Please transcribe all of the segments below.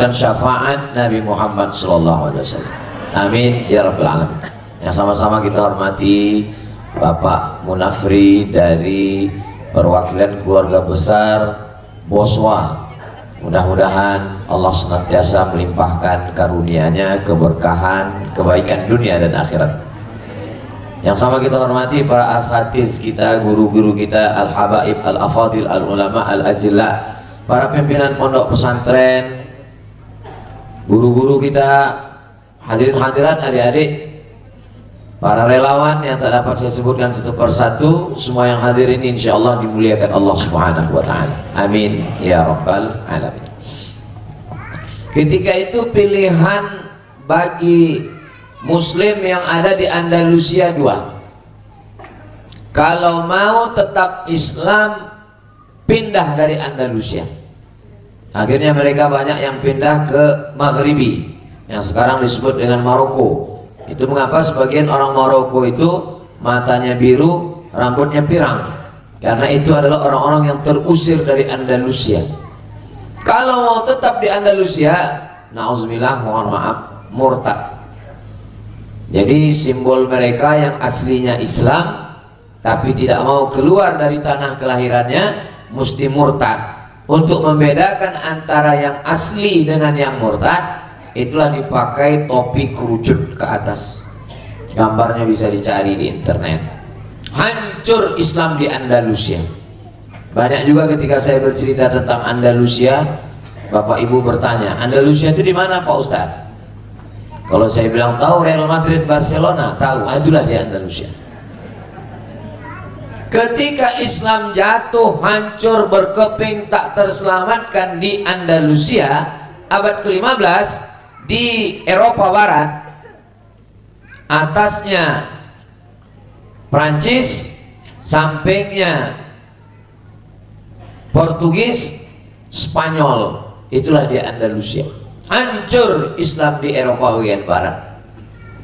dan syafaat Nabi Muhammad SAW. Amin ya rabbal alamin. Yang sama-sama kita hormati Bapak Munafri dari perwakilan keluarga besar Boswa. Mudah-mudahan Allah senantiasa melimpahkan karunia-Nya, keberkahan, kebaikan dunia dan akhirat. Yang sama kita hormati para asatiz kita, guru-guru kita, al-habaib, al-afadil, al-ulama, al-ajilla, para pimpinan pondok pesantren, guru-guru kita, hadirin hadirat, adik-adik, para relawan yang tak dapat saya sebutkan satu persatu, semua yang hadir ini insya Allah dimuliakan Allah Subhanahu wa ta'ala. Amin ya rabbal alamin. Ketika itu pilihan bagi Muslim yang ada di Andalusia dua. Kalau mau tetap Islam, pindah dari Andalusia. Akhirnya mereka banyak yang pindah ke Maghribi, yang sekarang disebut dengan Maroko. Itu mengapa sebagian orang Maroko itu matanya biru, rambutnya pirang, karena itu adalah orang-orang yang terusir dari Andalusia. Kalau mau tetap di Andalusia, na'udzubillah, mohon maaf, murtad. Jadi simbol mereka yang aslinya Islam tapi tidak mau keluar dari tanah kelahirannya mesti murtad. Untuk membedakan antara yang asli dengan yang murtad, itulah dipakai topi kerucut ke atas. Gambarnya bisa dicari di internet. Hancur Islam di Andalusia. Banyak juga ketika saya bercerita tentang Andalusia, Bapak Ibu bertanya, Andalusia itu di mana Pak Ustadz? Kalau saya bilang tahu Real Madrid, Barcelona, tahu, itulah di Andalusia. Ketika Islam jatuh, hancur, berkeping, tak terselamatkan di Andalusia abad ke-15 di Eropa Barat, atasnya Prancis, sampingnya Portugis, Spanyol, itulah di Andalusia. Hancur Islam di Eropa bagian Barat.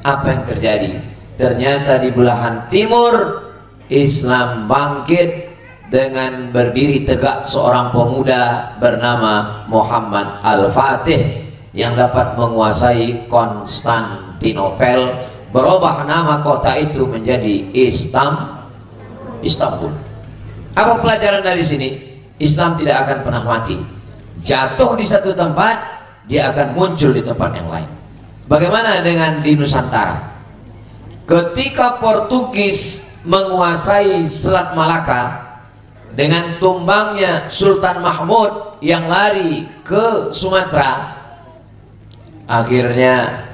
Apa yang terjadi? Ternyata di belahan timur Islam bangkit dengan berdiri tegak seorang pemuda bernama Muhammad Al-Fatih yang dapat menguasai Konstantinopel, berubah nama kota itu menjadi Istanbul. Apa pelajaran dari sini? Islam tidak akan pernah mati. Jatuh di satu tempat, dia akan muncul di tempat yang lain. Bagaimana dengan di Nusantara? Ketika Portugis menguasai Selat Malaka dengan tumbangnya Sultan Mahmud yang lari ke Sumatera, akhirnya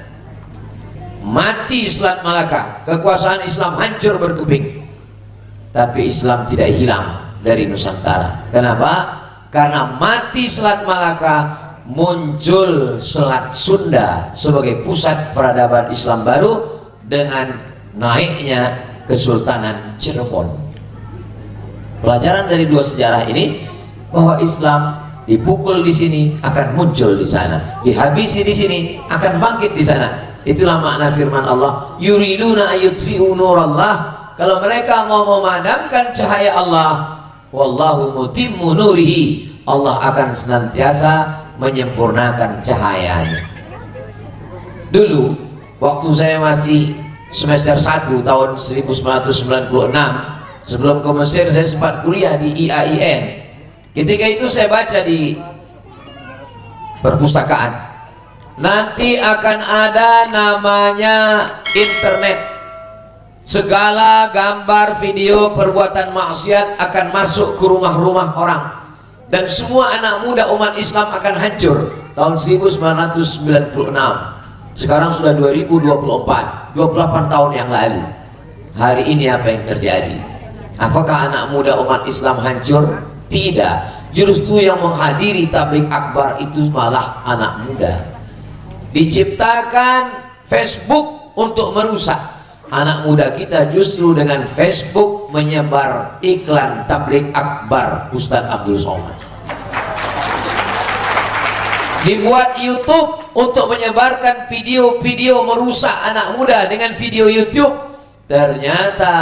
mati Selat Malaka, kekuasaan Islam hancur berkeping. Tapi Islam tidak hilang dari Nusantara. Kenapa? Karena mati Selat Malaka, muncul Selat Sunda sebagai pusat peradaban Islam baru dengan naiknya Kesultanan Cirebon. Pelajaran dari dua sejarah ini bahwa Islam dipukul di sini akan muncul di sana, dihabisi di sini akan bangkit di sana. Itulah makna firman Allah, yuriduna ayutfi'u nurallah. Kalau mereka mau memadamkan cahaya Allah, wallahu mutimmu nurihi, Allah akan senantiasa menyempurnakan cahayanya. Dulu waktu saya masih semester 1 tahun 1996, sebelum ke Mesir saya sempat kuliah di IAIN. Ketika itu saya baca di perpustakaan, nanti akan ada namanya internet. Segala gambar, video, perbuatan maksiat akan masuk ke rumah-rumah orang, dan semua anak muda umat Islam akan hancur. Tahun 1996. Sekarang sudah 2024, 28 tahun yang lalu. Hari ini apa yang terjadi? Apakah anak muda umat Islam hancur? Tidak. Justru yang menghadiri tabligh akbar itu malah anak muda. Diciptakan Facebook untuk merusak. Anak muda kita justru dengan Facebook menyebar iklan tabligh akbar Ustadz Abdul Somad. Dibuat YouTube untuk menyebarkan video-video merusak anak muda dengan video YouTube. Ternyata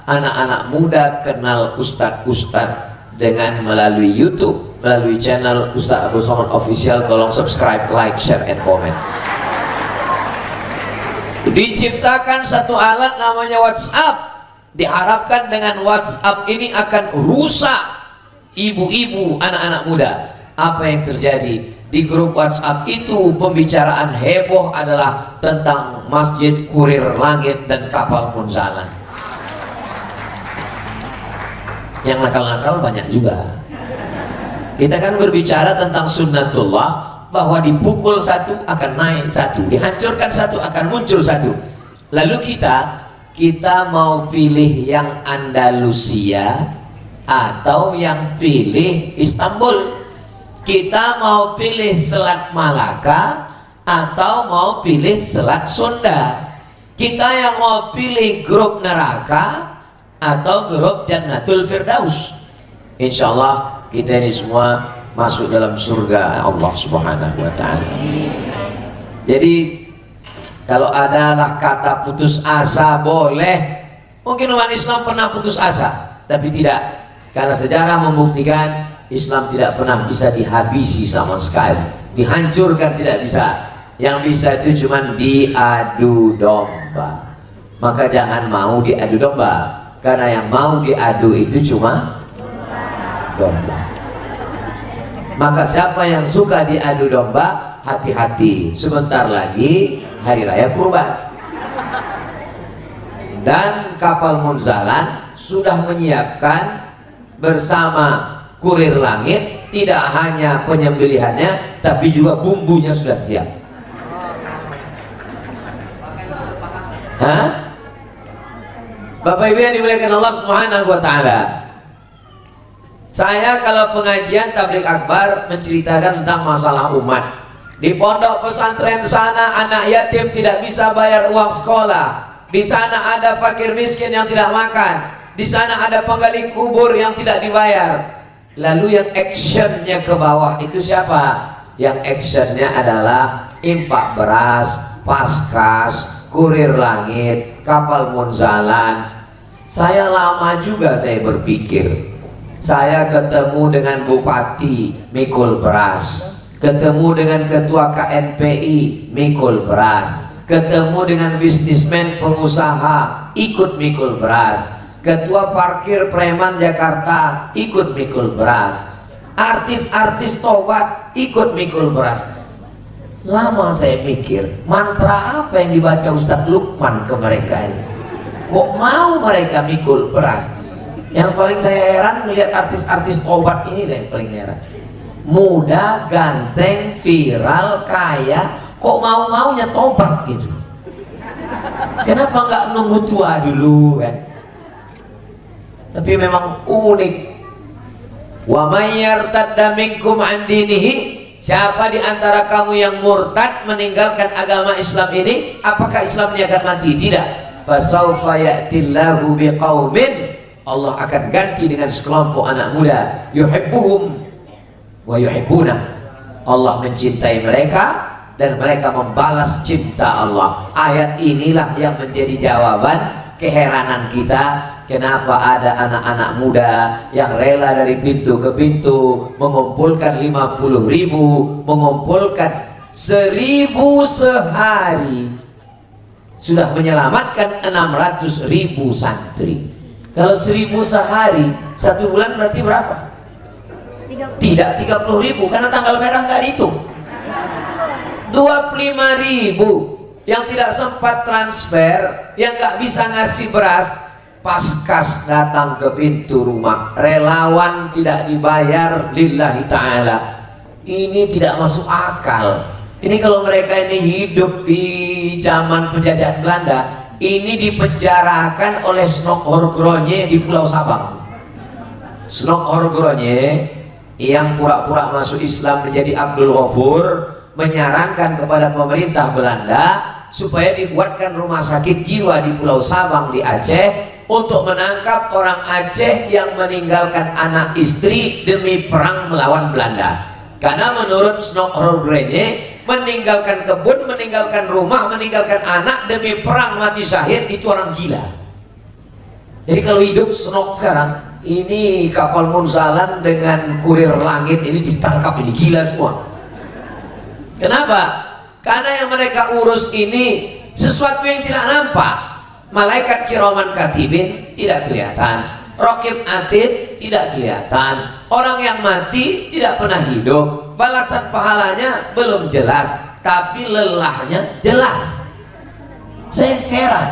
anak-anak muda kenal ustadz-ustadz dengan melalui YouTube, melalui channel Ustaz Abdul Somad Official. Tolong subscribe, like, share, and comment. Diciptakan satu alat namanya WhatsApp. Diharapkan dengan WhatsApp ini akan rusak ibu-ibu, anak-anak muda. Apa yang terjadi di grup WhatsApp itu? Pembicaraan heboh adalah tentang Masjid Kurir Langit dan kapal Munzalan. Yang nakal-nakal banyak juga. Kita kan berbicara tentang sunnatullah, bahwa dipukul satu akan naik satu, dihancurkan satu akan muncul satu. Lalu kita mau pilih yang Andalusia atau yang pilih Istanbul? Kita mau pilih Selat Malaka atau mau pilih Selat Sunda? Kita yang mau pilih grup neraka atau grup Jannatul Firdaus? Insya Allah kita ini semua masuk dalam surga Allah Subhanahu wa ta'ala. Jadi kalau adalah kata putus asa boleh. Mungkin umat Islam pernah putus asa, tapi tidak, karena sejarah membuktikan Islam tidak pernah bisa dihabisi sama sekali, dihancurkan tidak bisa. Yang bisa itu cuma diadu domba. Maka jangan mau diadu domba, karena yang mau diadu itu cuma domba. Maka siapa yang suka diadu domba, hati-hati, sebentar lagi hari raya kurban. Dan kapal Munzalan sudah menyiapkan bersama Kurir Langit, tidak hanya penyembelihannya tapi juga bumbunya sudah siap. Hah? Bapak Ibu yang dimuliakan Allah Subhanahu wa ta'ala, saya kalau pengajian tabligh akbar menceritakan tentang masalah umat. Di pondok pesantren sana anak yatim tidak bisa bayar uang sekolah. Di sana ada fakir miskin yang tidak makan. Di sana ada penggali kubur yang tidak dibayar. Lalu yang actionnya ke bawah itu siapa? Yang actionnya adalah infak beras, Paskas, Kurir Langit, kapal Munzalan. Saya lama juga saya berpikir. Saya ketemu dengan Bupati mikul beras, ketemu dengan Ketua KNPI mikul beras, ketemu dengan bisnismen pengusaha ikut mikul beras, Ketua Parkir Preman Jakarta ikut mikul beras, artis-artis tobat ikut mikul beras. Lama saya mikir, mantra apa yang dibaca Ustadz Lukman ke mereka ini? Kok mau mereka mikul beras? Yang paling saya heran melihat artis-artis tobat ini lah, yang paling heran. Muda, ganteng, viral, kaya, kok mau-maunya tobat gitu. Kenapa nggak nunggu tua dulu kan? Tapi memang unik. Wa may yartadda minkum an dinihi, siapa di antara kamu yang murtad meninggalkan agama Islam ini, apakah Islamnya akan mati? Tidak. Fasaufa ya'tillahu biqaumin, Allah akan ganti dengan sekelompok anak muda, yuhibbuhum wa yuhibbuna. Allah mencintai mereka dan mereka membalas cinta Allah. Ayat inilah yang menjadi jawaban keheranan kita, kenapa ada anak-anak muda yang rela dari pintu ke pintu mengumpulkan 50.000, mengumpulkan 1.000 sehari, sudah menyelamatkan 600.000 santri. Kalau 1.000 sehari, 1 bulan berarti berapa? Tidak 30.000, karena tanggal merah nggak dihitung. 25.000 yang tidak sempat transfer, yang nggak bisa ngasih beras, Paskas datang ke pintu rumah, relawan tidak dibayar lillahi ta'ala. Ini tidak masuk akal. Ini kalau mereka ini hidup di zaman penjajahan Belanda, ini dipenjarakan oleh Snok Horgronje di Pulau Sabang. Snok Horgronje yang pura-pura masuk Islam menjadi Abdul Ghafur menyarankan kepada pemerintah Belanda supaya dibuatkan rumah sakit jiwa di Pulau Sabang di Aceh untuk menangkap orang Aceh yang meninggalkan anak istri demi perang melawan Belanda. Karena menurut Snok Horgronje, meninggalkan kebun, meninggalkan rumah, meninggalkan anak demi perang mati syahid itu orang gila. Jadi kalau hidup Snok sekarang, ini kapal Munzalan dengan kurir langit ini ditangkap, ini gila semua. Kenapa? Karena yang mereka urus ini sesuatu yang tidak nampak. Malaikat kiraman katibin tidak kelihatan, Raqib Atid tidak kelihatan, orang yang mati tidak pernah hidup, balasan pahalanya belum jelas, tapi lelahnya jelas. Saya heran,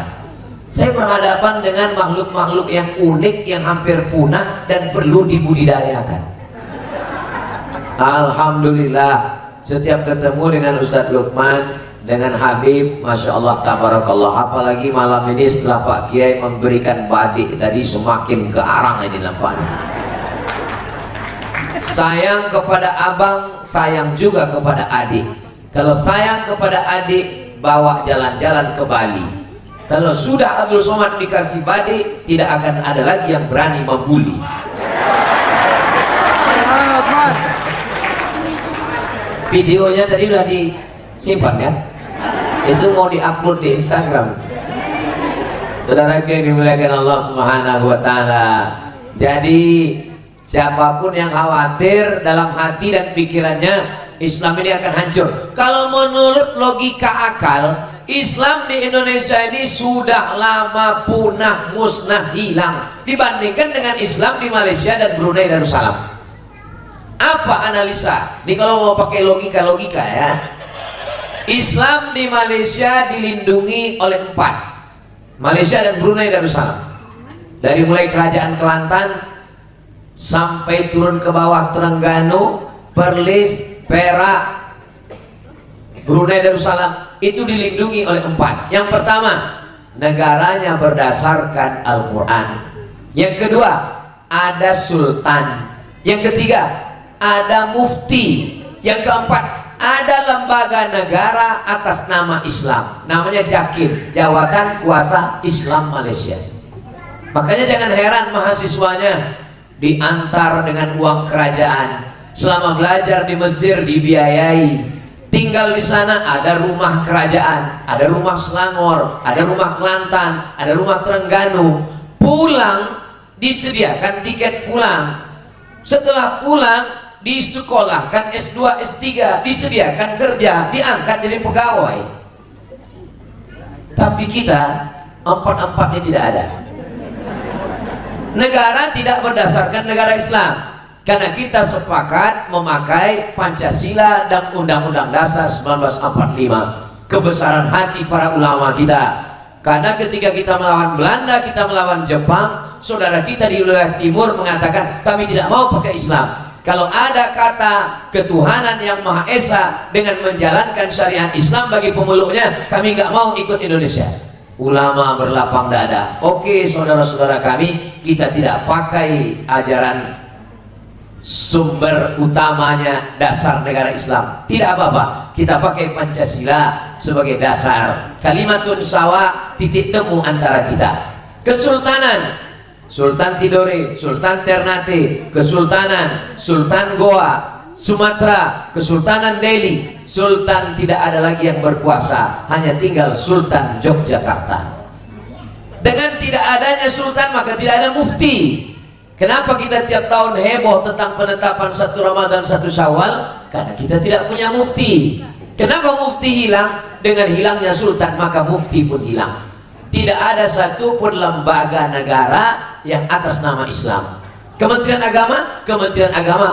saya berhadapan dengan makhluk-makhluk yang unik, yang hampir punah dan perlu dibudidayakan. Alhamdulillah, setiap ketemu dengan Ustadz Lukman, dengan Habib, Masya Allah, tabarakallah. Apalagi malam ini setelah Pak Kiai memberikan badik tadi, semakin kearang ini nampaknya. Sayang kepada abang, sayang juga kepada adik. Kalau sayang kepada adik, bawa jalan-jalan ke Bali. Kalau sudah Abdul Somad dikasih badik, tidak akan ada lagi yang berani membuli. Videonya tadi udah disimpan kan? Itu mau diupload di Instagram. Saudaraku yang dimuliakan Allah Subhanahu wa taala. Jadi siapapun yang khawatir dalam hati dan pikirannya Islam ini akan hancur. Kalau menurut logika akal, Islam di Indonesia ini sudah lama punah, musnah, hilang dibandingkan dengan Islam di Malaysia dan Brunei Darussalam. Apa analisa? Ini kalau mau pakai logika-logika ya. Islam di Malaysia dilindungi oleh 4. Malaysia dan Brunei Darussalam. Dari mulai kerajaan Kelantan sampai turun ke bawah Terengganu, Perlis, Perak, Brunei Darussalam itu dilindungi oleh 4. Yang pertama, negaranya berdasarkan Al-Quran. Yang kedua, ada sultan. Yang ketiga, ada mufti. Yang keempat, ada lembaga negara atas nama Islam, namanya JAKIM, Jawatan Kuasa Islam Malaysia. Makanya jangan heran mahasiswanya diantar dengan uang kerajaan. Selama belajar di Mesir dibiayai, tinggal di sana ada rumah kerajaan, ada rumah Selangor, ada rumah Kelantan, ada rumah Terengganu. Pulang disediakan tiket pulang. Setelah pulang disekolahkan S2, S3, disediakan kerja, diangkat jadi pegawai. Tapi kita empat-empatnya tidak ada. Negara tidak berdasarkan negara Islam, karena kita sepakat memakai Pancasila dan Undang-Undang Dasar 1945. Kebesaran hati para ulama kita. Karena ketika kita melawan Belanda, kita melawan Jepang, saudara kita di wilayah timur mengatakan kami tidak mau pakai Islam. Kalau ada kata ketuhanan yang Maha Esa dengan menjalankan syariat Islam bagi pemeluknya, kami nggak mau ikut Indonesia. Ulama berlapang dada. Oke, saudara-saudara kami, kita tidak pakai ajaran sumber utamanya dasar negara Islam. Tidak apa-apa, kita pakai Pancasila sebagai dasar. Kalimatun sawa, titik temu antara kita. Kesultanan, Sultan Tidore, Sultan Ternate, Kesultanan, Sultan Goa, Sumatera, Kesultanan Delhi. Sultan tidak ada lagi yang berkuasa, hanya tinggal Sultan Yogyakarta. Dengan tidak adanya Sultan maka tidak ada mufti. Kenapa kita tiap tahun heboh tentang penetapan 1 Ramadan 1 Syawal? Karena kita tidak punya mufti. Kenapa mufti hilang? Dengan hilangnya Sultan maka mufti pun hilang. Tidak ada satupun lembaga negara yang atas nama Islam. Kementerian Agama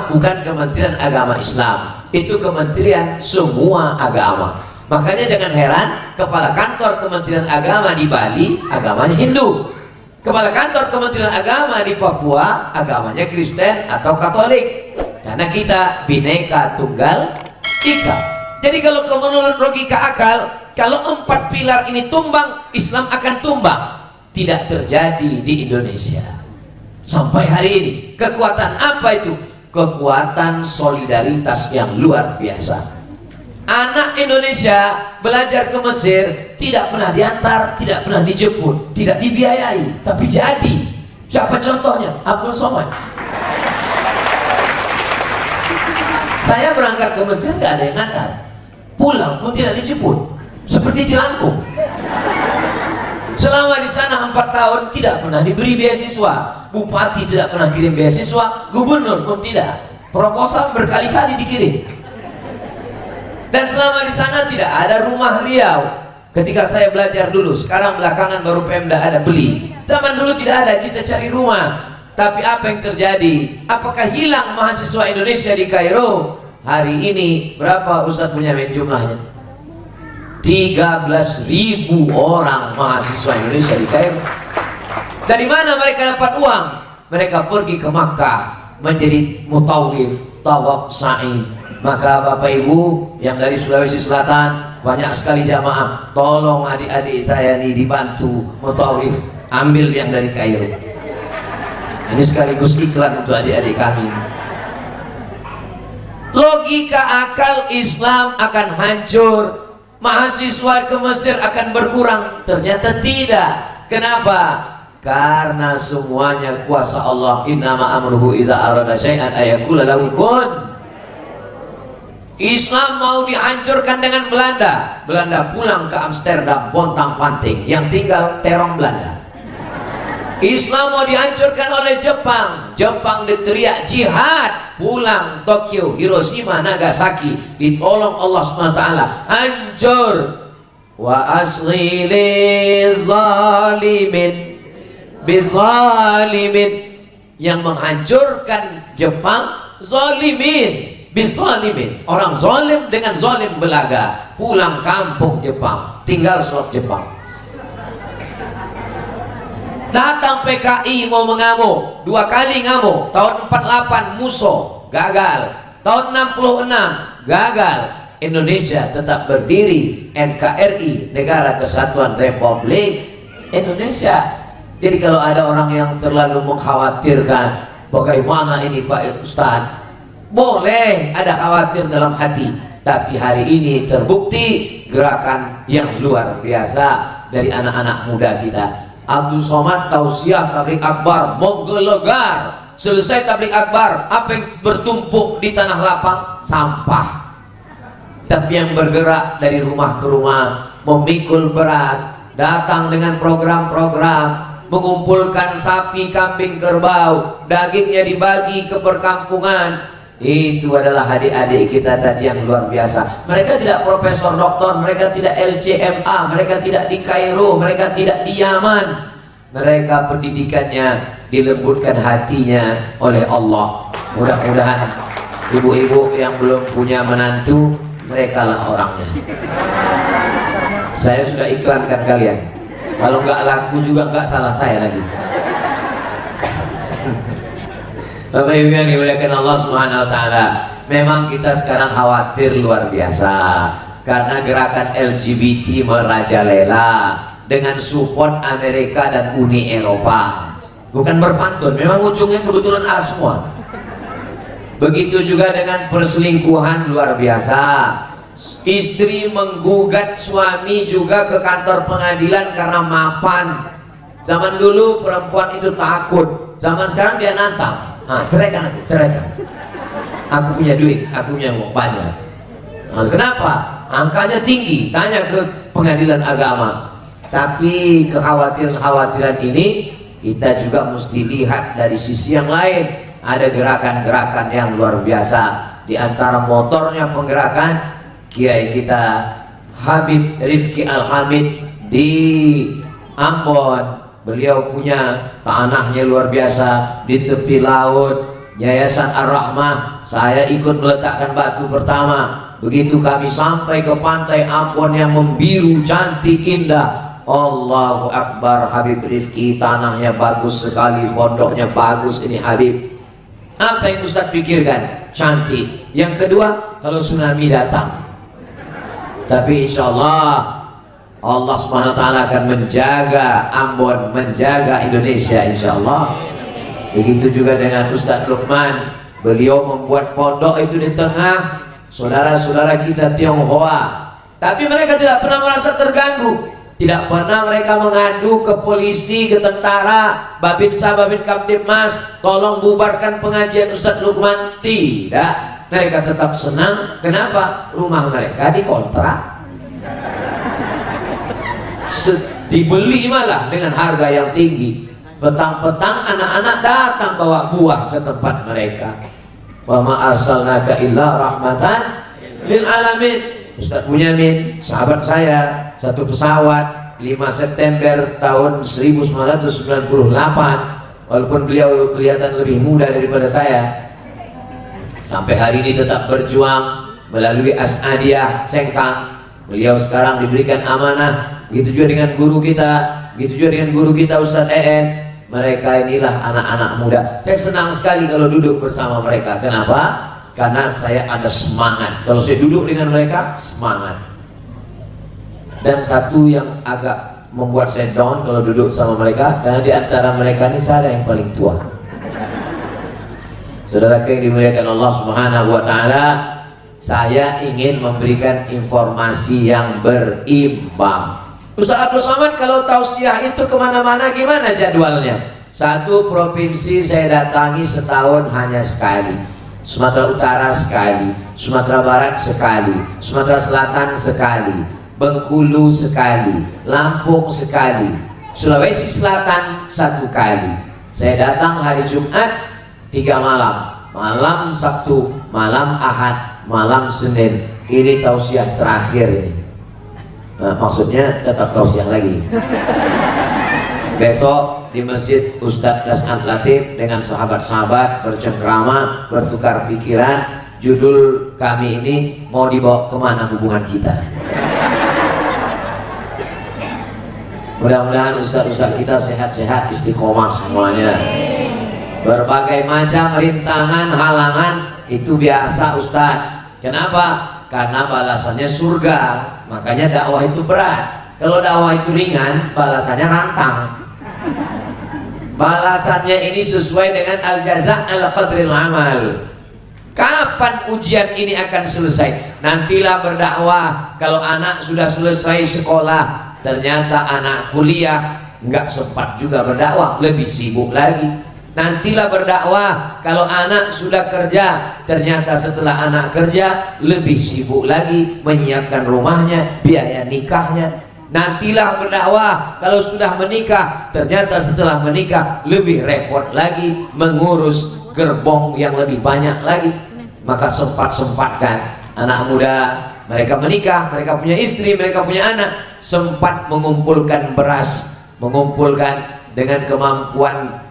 bukan Kementerian Agama Islam, itu kementerian semua agama. Makanya jangan heran kepala kantor Kementerian Agama di Bali agamanya Hindu, kepala kantor Kementerian Agama di Papua agamanya Kristen atau Katolik. Karena kita Bhinneka Tunggal Ika. Jadi kalau menurut logika akal, kalau 4 pilar ini tumbang, Islam akan tumbang. Tidak terjadi di Indonesia sampai hari ini. Kekuatan apa itu? Kekuatan solidaritas yang luar biasa. Anak Indonesia belajar ke Mesir tidak pernah diantar, tidak pernah dijemput, tidak dibiayai, tapi jadi. Siapa contohnya? Abdul Somad. Saya berangkat ke Mesir nggak ada yang antar, pulang pun tidak dijemput, seperti jelangkung. Selama di sana 4 tahun tidak pernah diberi beasiswa, bupati tidak pernah kirim beasiswa, gubernur pun tidak. Proposal berkali-kali dikirim. Dan selama di sana tidak ada rumah Riau. Ketika saya belajar dulu, sekarang belakangan baru Pemda ada beli. Zaman dulu tidak ada, kita cari rumah. Tapi apa yang terjadi? Apakah hilang mahasiswa Indonesia di Kairo? Hari ini berapa Ustadz punya jumlahnya? 13.000 orang mahasiswa Indonesia di Kairo. Dari mana mereka dapat uang? Mereka pergi ke Makkah menjadi mutawif, tawaf, sa'i. Maka Bapak Ibu yang dari Sulawesi Selatan, banyak sekali jamaah, tolong adik-adik saya ini dibantu mutawif, ambil yang dari Kairo. Ini sekaligus iklan untuk adik-adik kami. Logika akal Islam akan hancur, mahasiswa ke Mesir akan berkurang. Ternyata tidak. Kenapa? Karena semuanya kuasa Allah. Innama amruhu iza arada syai'an ayaqula lahu kun. Islam mau dihancurkan dengan Belanda. Belanda pulang ke Amsterdam, pontang-panting. Yang tinggal terong Belanda. Islam mau dihancurkan oleh Jepang. Jepang diteriak jihad, pulang Tokyo, Hiroshima, Nagasaki, ditolong Allah SWT, hancur. Wa asli zalimin bizalimin. Yang menghancurkan Jepang zalimin bizalimin, orang zalim dengan zalim belaga. Pulang kampung Jepang, tinggal sholat Jepang. Datang PKI mau mengamuk, 2 kali ngamuk. Tahun 48 Musso gagal, tahun 66 gagal. Indonesia tetap berdiri, NKRI, Negara Kesatuan Republik Indonesia. Jadi kalau ada orang yang terlalu mengkhawatirkan bagaimana ini Pak Ustadz, boleh ada khawatir dalam hati, tapi hari ini terbukti gerakan yang luar biasa dari anak-anak muda kita. Abdul Somad tausiah tablik akbar menggelegar. Selesai tablik akbar, apa yang bertumpuk di tanah lapang? Sampah. Tapi yang bergerak dari rumah ke rumah, memikul beras, datang dengan program-program, mengumpulkan sapi, kambing, kerbau, dagingnya dibagi ke perkampungan. Itu adalah adik-adik kita tadi yang luar biasa. Mereka tidak profesor doktor, mereka tidak LCMA, mereka tidak di Kairo, mereka tidak di Yaman. Mereka pendidikannya dilembutkan hatinya oleh Allah. Mudah-mudahan ibu-ibu yang belum punya menantu, mereka lah orangnya. Saya sudah iklankan kalian. Kalau nggak laku juga nggak salah saya lagi. Bapak Ibu yang dimuliakan Allah Subhanahu wa taala, memang kita sekarang khawatir luar biasa karena gerakan LGBT merajalela dengan support Amerika dan Uni Eropa. Bukan berpantun, memang ujungnya kebetulan A semua. Begitu juga dengan perselingkuhan luar biasa. Istri menggugat suami juga ke kantor pengadilan karena mapan. Zaman dulu perempuan itu takut, zaman sekarang dia nantang. Ceraikan aku, ceraikan. Aku punya duit, aku punya uang banyak. Kenapa? Angkanya tinggi. Tanya ke pengadilan agama. Tapi kekhawatiran-kekhawatiran ini kita juga mesti lihat dari sisi yang lain. Ada gerakan-gerakan yang luar biasa. Di antara motornya penggerakan kiai kita Habib Rifki Al-Hamid di Ambon. Beliau punya tanahnya luar biasa di tepi laut, Yayasan Ar-Rahmah. Saya ikut meletakkan batu pertama. Begitu kami sampai ke pantai Ambon yang membiru, cantik, indah, Allahu Akbar, Habib Rifki, tanahnya bagus sekali, pondoknya bagus. Ini Habib, apa yang Ustadz pikirkan? Cantik. Yang kedua, kalau tsunami datang, tapi insya Allah SWT akan menjaga Ambon, menjaga Indonesia insya Allah. Begitu juga dengan Ustadz Lukman. Beliau membuat pondok itu di tengah saudara-saudara kita Tionghoa, tapi mereka tidak pernah merasa terganggu. Tidak pernah mereka mengadu ke polisi, ke tentara, Babinsa, Babin Kamtibmas, tolong bubarkan pengajian Ustadz Lukman. Tidak, mereka tetap senang. Kenapa? Rumah mereka dikontrak. dibeli malah dengan harga yang tinggi. Petang-petang anak-anak datang bawa buah ke tempat mereka. Wa ma arsalnaka illa rahmatan lil alamin. Ustaz Bunyamin, sahabat saya, satu pesawat 5 September tahun 1998, walaupun beliau kelihatan lebih muda daripada saya, sampai hari ini tetap berjuang melalui As'adiyah Sengkang. Beliau sekarang diberikan amanah. Begitu juga dengan guru kita, begitu juga dengan guru kita Ustaz EN. Mereka inilah anak-anak muda. Saya senang sekali kalau duduk bersama mereka. Kenapa? Karena saya ada semangat. Kalau saya duduk dengan mereka, semangat. Dan satu yang agak membuat saya down kalau duduk sama mereka, karena di antara mereka ini saya yang paling tua. Saudara yang dimuliakan Allah Subhanahu wa taala, saya ingin memberikan informasi yang berimbang. Ustaz Abdul Somad, kalau tausiah itu kemana-mana gimana jadwalnya? Satu provinsi saya datangi setahun hanya sekali. Sumatera Utara sekali, Sumatera Barat sekali, Sumatera Selatan sekali, Bengkulu sekali, Lampung sekali, Sulawesi Selatan 1 kali. Saya datang hari Jumat 3 malam, malam Sabtu, malam Ahad, malam Senin. Ini tausiah terakhir ini. Nah, maksudnya tetap tausiah lagi. Besok di Masjid Ustadz Das'an Latif dengan sahabat-sahabat bercengkrama, bertukar pikiran. Judul kami ini mau dibawa kemana hubungan kita. Mudah-mudahan ustadz-ustadz kita sehat-sehat, istiqomah semuanya. Berbagai macam rintangan, halangan itu biasa ustadz. Kenapa? Karena balasannya surga. Makanya dakwah itu berat. Kalau dakwah itu ringan, balasannya rantang. Balasannya ini sesuai dengan al-jaza' ala qadril amal. Kapan ujian ini akan selesai? Nantilah berdakwah. Kalau anak sudah selesai sekolah, ternyata anak kuliah nggak sempat juga berdakwah, lebih sibuk lagi. Nantilah berdakwah kalau anak sudah kerja, ternyata setelah anak kerja lebih sibuk lagi menyiapkan rumahnya, biaya nikahnya. Nantilah berdakwah kalau sudah menikah, ternyata setelah menikah lebih repot lagi mengurus gerbong yang lebih banyak lagi. Maka sempat-sempatkan anak muda, mereka menikah, mereka punya istri, mereka punya anak, sempat mengumpulkan beras, mengumpulkan dengan kemampuan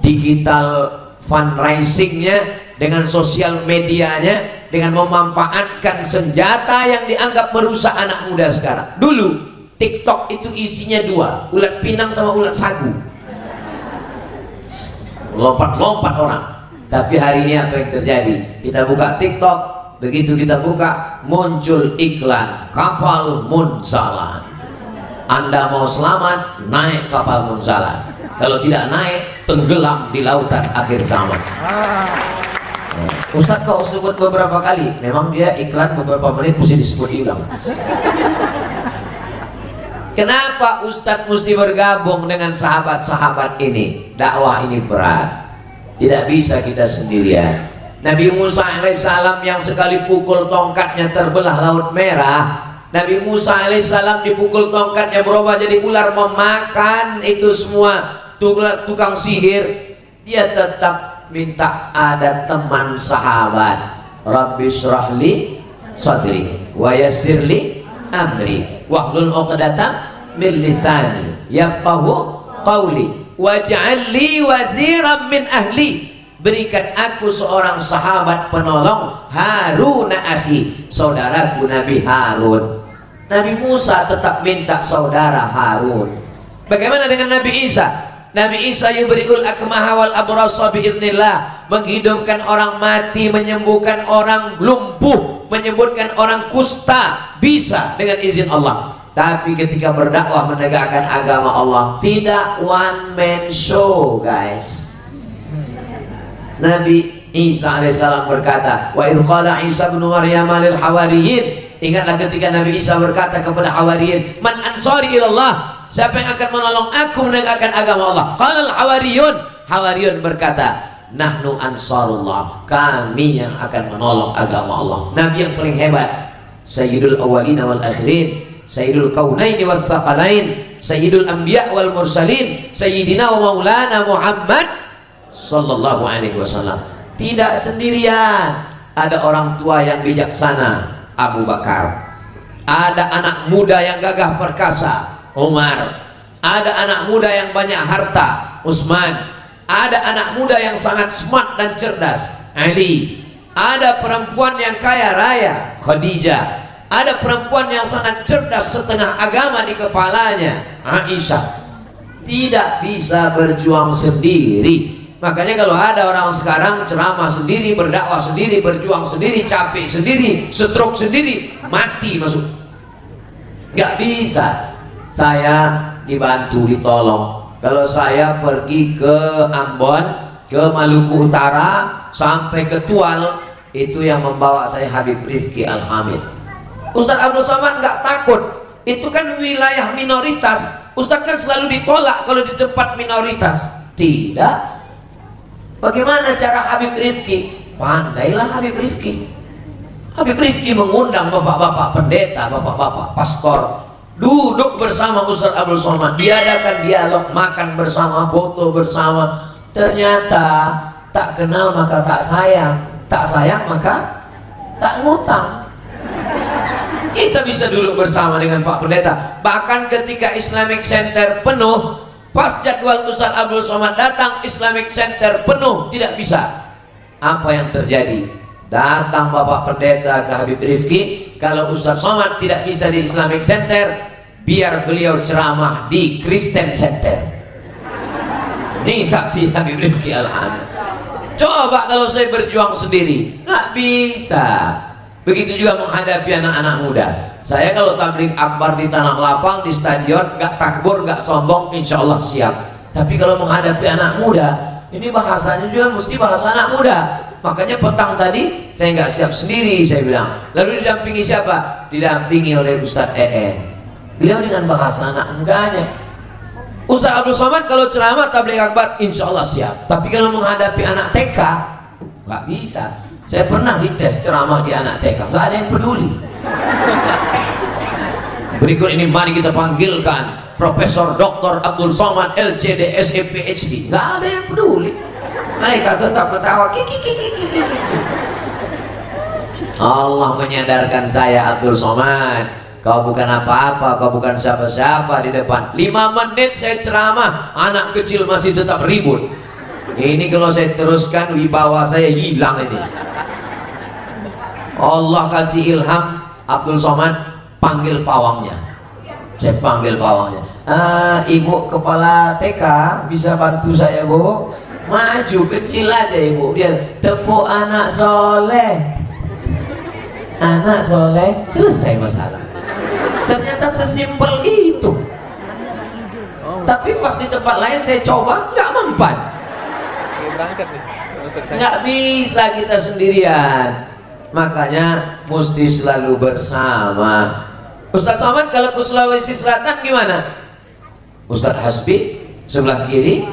digital fundraisingnya, dengan sosial medianya, dengan memanfaatkan senjata yang dianggap merusak anak muda sekarang. Dulu TikTok itu isinya 2, ulat pinang sama ulat sagu, lompat-lompat orang. Tapi hari ini apa yang terjadi? Kita buka TikTok, begitu kita buka muncul iklan kapal Munzalan. Anda mau selamat, naik kapal Munzalan. Kalau tidak naik, tenggelam di lautan akhir zaman. Ustadz kau sebut beberapa kali, memang dia iklan beberapa menit mesti disebut hilang. Kenapa Ustadz mesti bergabung dengan sahabat-sahabat ini? Dakwah ini berat, tidak bisa kita sendirian. Nabi Musa alaihissalam yang sekali pukul tongkatnya terbelah Laut Merah. Nabi Musa alaihissalam dipukul tongkatnya berubah jadi ular memakan itu semua tukang sihir. Dia tetap minta ada teman sahabat. Rabbi syrahli sadri wa yassirli amri wahlul 'uqdatam min lisani yafqahu qawli waj'al li waziran min ahli. Berikan aku seorang sahabat penolong, Harun akhi, saudaraku Nabi Harun. Nabi Musa tetap minta saudara Harun. Bagaimana dengan Nabi Isa? Nabi Isa yubri'ul akmaha wal abrasa biiznillah, menghidupkan orang mati, menyembuhkan orang lumpuh, menyembuhkan orang kusta, bisa dengan izin Allah. Tapi ketika berdakwah menegakkan agama Allah, tidak one man show, guys. Nabi Isa alaihissalam berkata, wa idh qala Isa bin Maryam lil hawariyin, ingatlah ketika Nabi Isa berkata kepada hawariyin, man ansari ilallah, siapa yang akan menolong aku menegakkan agama Allah? Qala al hawariyun, hawariyun berkata, nahnu ansarullah, kami yang akan menolong agama Allah. Nabi yang paling hebat, sayyidul awwalin wal akhirin, sayyidul kaunaini was saqalain, Sayyidul Anbiya wal Mursalin, Sayyidina wa Maulana Muhammad sallallahu alaihi wasallam. Tidak sendirian, ada orang tua yang bijaksana, Abu Bakar. Ada anak muda yang gagah perkasa, Umar. Ada anak muda yang banyak harta, Utsman. Ada anak muda yang sangat smart dan cerdas, Ali. Ada perempuan yang kaya raya, Khadijah. Ada perempuan yang sangat cerdas, setengah agama di kepalanya, Aisyah. Tidak bisa berjuang sendiri. Makanya kalau ada orang sekarang ceramah sendiri, berdakwah sendiri, berjuang sendiri, capek sendiri, stroke sendiri, mati masuk. Gak bisa. Saya dibantu, ditolong. Kalau saya pergi ke Ambon, ke Maluku Utara, sampai ke Tual, itu yang membawa saya Habib Rifki Al-Hamid. Ustadz Abdul Somad nggak takut, itu kan wilayah minoritas. Ustadz kan selalu ditolak kalau di tempat minoritas. Tidak. Bagaimana cara Habib Rifki? Pandailah Habib Rifki. Habib Rifki mengundang bapak-bapak pendeta, bapak-bapak pastor, duduk bersama Ustadz Abdul Somad, diadakan dialog, makan bersama, foto bersama. Ternyata tak kenal maka tak sayang, tak sayang maka tak ngutang. Kita bisa duduk bersama dengan Pak Pendeta. Bahkan ketika Islamic Center penuh, pas jadwal Ustadz Abdul Somad datang, Islamic Center penuh, tidak bisa. Apa yang terjadi? Datang Bapak Pendeta ke Habib Rifki, kalau Ustadz Somad tidak bisa di Islamic Center, biar beliau ceramah di Kristen Center. Ini saksi Habib Rifki Al-Hamid. Coba kalau saya berjuang sendiri, nggak bisa. Begitu juga menghadapi anak-anak muda. Saya kalau tabligh akbar di tanah lapang, di stadion, nggak takbur, nggak sombong, insya Allah siap. Tapi kalau menghadapi anak muda, ini bahasanya juga mesti bahasa anak muda. Makanya petang tadi saya nggak siap sendiri, saya bilang. Lalu didampingi siapa? Didampingi oleh Ustadz EN. Beliau dengan bahasa anak mudanya. Ustadz Abdul Somad kalau ceramah tabligh akbar, insya Allah siap. Tapi kalau menghadapi anak TK, nggak bisa. Saya pernah dites ceramah di anak TK, nggak ada yang peduli. Berikut ini mari kita panggilkan Profesor Dr. Abdul Somad LCD SE PhD. Nggak ada yang peduli. Mereka tetap ketawa. Allah menyadarkan saya, Abdul Somad, kau bukan apa-apa, kau bukan siapa-siapa di depan. 5 menit saya ceramah, anak kecil masih tetap ribut. Ini kalau saya teruskan, wibawa saya hilang ini. Allah kasih ilham, Abdul Somad panggil pawangnya. Saya panggil pawangnya. Ibu kepala TK bisa bantu saya, Bu? Maju kecil aja ibu. Dia tepuk anak soleh, anak soleh, selesai masalah. Ternyata sesimpel itu. Tapi pas di tempat lain saya coba, nggak mempan. Nggak bisa kita sendirian. Makanya mesti selalu bersama. Ustadz Somad kalau ke Sulawesi Selatan gimana? Ustadz Hasbi sebelah kiri,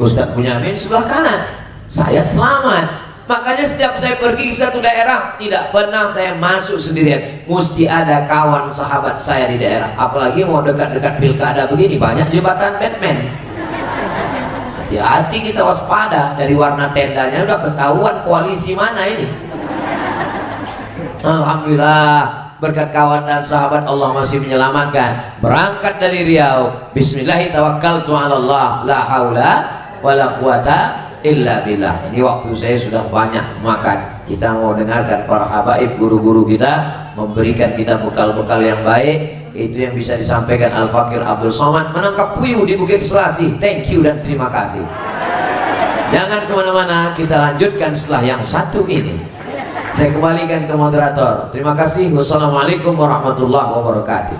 Ustadz Bunyamin sebelah kanan. Saya selamat. Makanya setiap saya pergi ke satu daerah, tidak pernah saya masuk sendirian. Mesti ada kawan sahabat saya di daerah. Apalagi mau dekat-dekat pilkada begini, banyak jembatan Batman. Hati-hati kita waspada. Dari warna tendanya udah ketahuan koalisi mana ini. Alhamdulillah, berkat kawan dan sahabat Allah masih menyelamatkan. Berangkat dari Riau, bismillahirrahmanirrahim, la haula wala quwata illa billah. Ini waktu saya sudah banyak makan. Kita mau dengarkan para habaib, guru-guru kita memberikan kita bekal-bekal yang baik. Itu yang bisa disampaikan Al-Fakir Abdul Somad menangkap puyuh di Bukit Selasi. Thank you dan terima kasih. Jangan kemana-mana, kita lanjutkan setelah yang satu ini. Saya kembalikan ke moderator. Terima kasih. Wassalamualaikum warahmatullahi wabarakatuh.